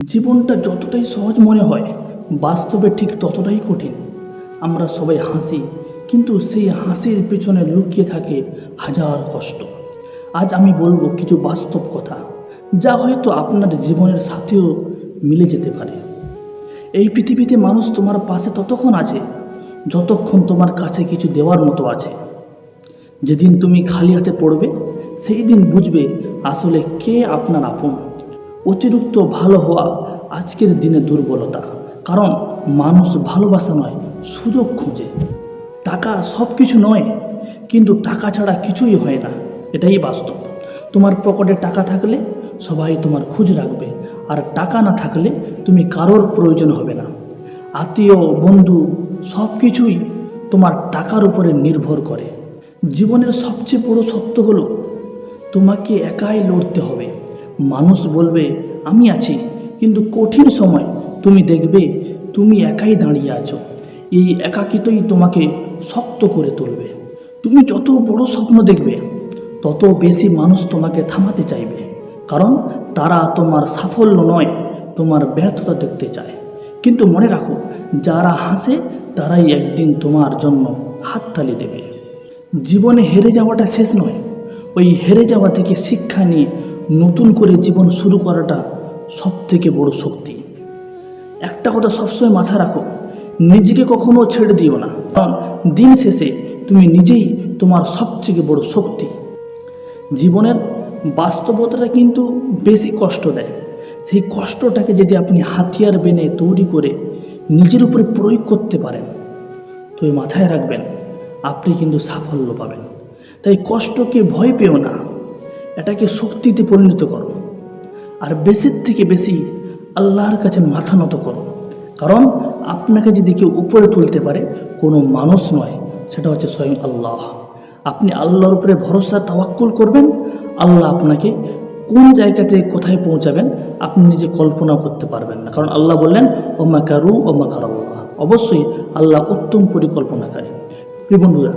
জীবনটা যতটাই সহজ মনে হয় বাস্তবে ঠিক ততটাই কঠিন। আমরা সবাই হাসি, কিন্তু সেই হাসির পেছনে লুকিয়ে থাকে হাজার কষ্ট। আজ আমি বলবো কিছু বাস্তব কথা, যা হয়তো আপনার জীবনের সাথেও মিলে যেতে পারে। এই পৃথিবীতে মানুষ তোমার পাশে ততক্ষণ আছে যতক্ষণ তোমার কাছে কিছু দেওয়ার মতো আছে। যেদিন তুমি খালি হাতে পড়বে সেই দিন বুঝবে আসলে কে আপনার আপন। অতিরিক্ত ভালো হওয়া আজকের দিনে দুর্বলতা, কারণ মানুষ ভালোবাসা নয়, সুযোগ খোঁজে। টাকা সব কিছু নয়, কিন্তু টাকা ছাড়া কিছুই হয় না, এটাই বাস্তব। তোমার পকেটে টাকা থাকলে সবাই তোমার খোঁজ রাখবে, আর টাকা না থাকলে তুমি কারোর প্রয়োজন হবে না। আত্মীয়, বন্ধু সব কিছুই তোমার টাকার উপরে নির্ভর করে। জীবনের সবচেয়ে বড় সত্য হলো তোমাকে একাই লড়তে হবে। মানুষ বলবে আমি আছি, কিন্তু কঠিন সময় তুমি দেখবে তুমি একাই দাঁড়িয়ে আছো। এই একাকিত্বই তোমাকে শক্ত করে তুলবে। তুমি যত বড় স্বপ্ন দেখবে তত বেশি মানুষ তোমাকে থামাতে চাইবে, কারণ তারা তোমার সাফল্য নয়, তোমার ব্যর্থতা দেখতে চায়। কিন্তু মনে রাখো, যারা হাসে তারাই একদিন তোমার জন্য হাততালি দেবে। জীবনে হেরে যাওয়াটা শেষ নয়, ওই হেরে যাওয়া থেকে শিক্ষা নিয়ে নতুন করে জীবন শুরু করাটা সব থেকে বড় শক্তি। একটা কথা সবসময় মাথায় রাখো, নিজেকে কখনো ছেড়ে দিও না, কারণ দিন শেষে তুমি নিজেই তোমার সবথেকে বড় শক্তি। জীবনের বাস্তবতাটা কিন্তু বেশি কষ্ট দেয়। সেই কষ্টটাকে যদি আপনি হাতিয়ার বেনে তৈরি করে নিজের উপরে প্রয়োগ করতে পারেন, তো মাথায় রাখবেন আপনি কিন্তু সাফল্য পাবেন। তাই কষ্টকে ভয় পেও না, এটাকে শক্তিতে পরিণত করো। আর বেশির থেকে বেশি আল্লাহর কাছে মাথা নত করো, কারণ আপনাকে যদি কেউ উপরে তুলতে পারে কোনো মানুষ নয়, সেটা হচ্ছে স্বয়ং আল্লাহ। আপনি আল্লাহর উপরে ভরসা তাওয়াক্কুল করবেন, আল্লাহ আপনাকে কোন জায়গাতে কোথায় পৌঁছাবেন আপনি নিজে কল্পনাও করতে পারবেন না, কারণ আল্লাহ বললেন ও মাকারু ও মাকারাল্লাহ। অবশ্যই আল্লাহ উত্তম পরিকল্পনাকারী। প্রিয় বন্ধুরা,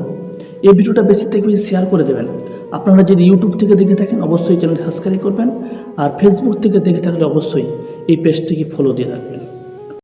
এই ভিডিওটা বেশি থেকে বেশি শেয়ার করে দেবেন। আপনারা যদি ইউটিউব থেকে দেখে থাকেন অবশ্যই চ্যানেল সাবস্ক্রাইব করবেন, আর ফেসবুক থেকে দেখে থাকলে অবশ্যই এই পেজটিকে ফলো দিয়ে রাখবেন।